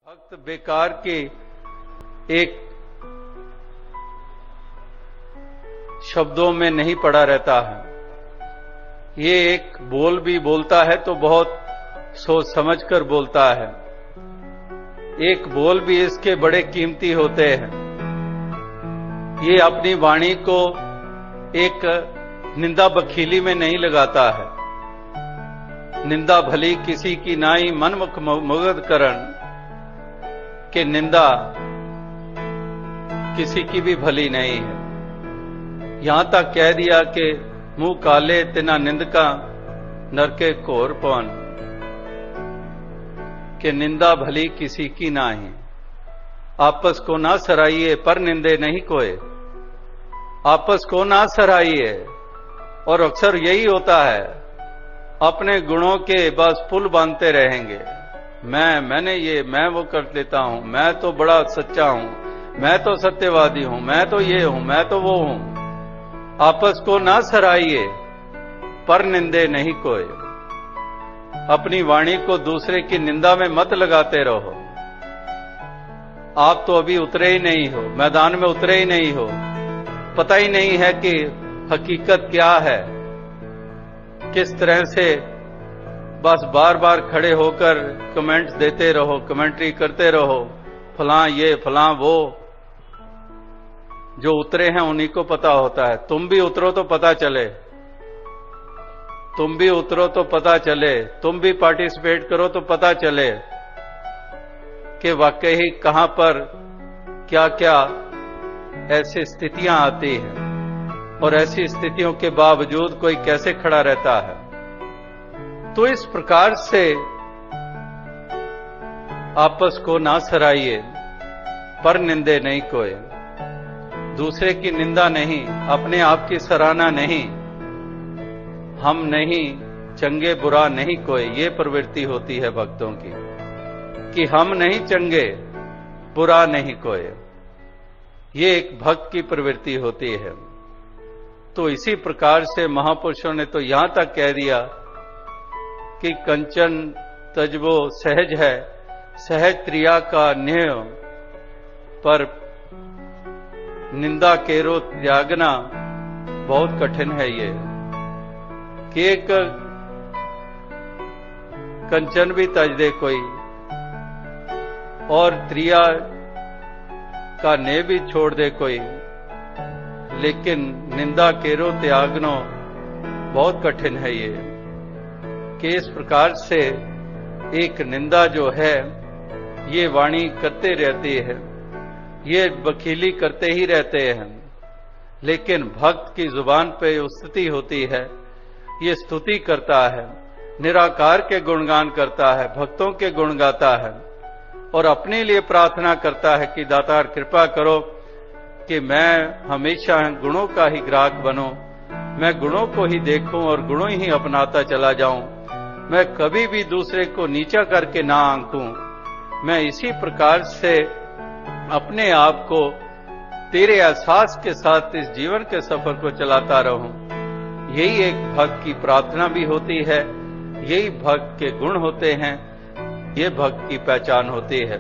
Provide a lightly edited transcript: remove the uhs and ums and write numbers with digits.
भक्त बेकार के एक शब्दों में नहीं पड़ा रहता है। ये एक बोल भी बोलता है तो बहुत सोच समझकर बोलता है। एक बोल भी इसके बड़े कीमती होते हैं। ये अपनी वाणी को एक निंदा बखीली में नहीं लगाता है। निंदा भली किसी की नाई मनमुख मुगद करन कि निंदा किसी की भी भली नहीं है। यहां तक कह दिया कि मुंह काले तिना निंदका नरके घोर पवन, कि निंदा भली किसी की नाही। आपस को ना सराइए पर निंदे नहीं कोई। आपस को ना सराइए। और अक्सर यही होता है, अपने गुणों के बस पुल बांधते रहेंगे। मैंने ये, मैं वो कर लेता हूं, मैं तो बड़ा सच्चा हूं, मैं तो सत्यवादी हूं, मैं तो ये हूं, मैं तो वो हूं। आपस को ना सराइए पर निंदे नहीं कोई। अपनी वाणी को दूसरे की निंदा में मत लगाते रहो। आप तो अभी उतरे ही नहीं हो, मैदान में उतरे ही नहीं हो, पता ही नहीं है कि हकीकत क्या है। किस तरह से बस बार बार खड़े होकर कमेंट्स देते रहो, कमेंट्री करते रहो, फलां ये फलां वो। जो उतरे हैं उन्हीं को पता होता है। तुम भी उतरो तो पता चले, तुम भी उतरो तो पता चले, तुम भी पार्टिसिपेट करो तो पता चले कि वाकई कहां पर क्या क्या ऐसी स्थितियां आती हैं और ऐसी स्थितियों के बावजूद कोई कैसे खड़ा रहता है। तो इस प्रकार से आपस को ना सराइए पर निंदे नहीं कोई। दूसरे की निंदा नहीं, अपने आप की सराहना नहीं। हम नहीं चंगे बुरा नहीं कोई, ये प्रवृत्ति होती है भक्तों की कि हम नहीं चंगे बुरा नहीं कोई। ये एक भक्त की प्रवृत्ति होती है। तो इसी प्रकार से महापुरुषों ने तो यहां तक कह दिया कि कंचन तजबो सहज है, सहज क्रिया का न्याय, पर निंदा केरो त्यागना बहुत कठिन है। ये कि एक कंचन भी तज दे कोई और त्रिया का ने भी छोड़ दे कोई, लेकिन निंदा केरो त्यागनो बहुत कठिन है। ये कि इस प्रकार से एक निंदा जो है ये वाणी करते रहती है, ये बखीली करते ही रहते हैं। लेकिन भक्त की जुबान पे स्तुति होती है, ये स्तुति करता है, निराकार के गुणगान करता है, भक्तों के गुण गाता है और अपने लिए प्रार्थना करता है कि दातार कृपा करो कि मैं हमेशा गुणों का ही ग्राहक बनूं, मैं गुणों को ही देखूं और गुणों ही अपनाता चला जाऊं। मैं कभी भी दूसरे को नीचा करके ना आंकूं। मैं इसी प्रकार से अपने आप को तेरे एहसास के साथ इस जीवन के सफर को चलाता रहूं। यही एक भक्त की प्रार्थना भी होती है, यही भक्त के गुण होते हैं, ये भक्त की पहचान होती है।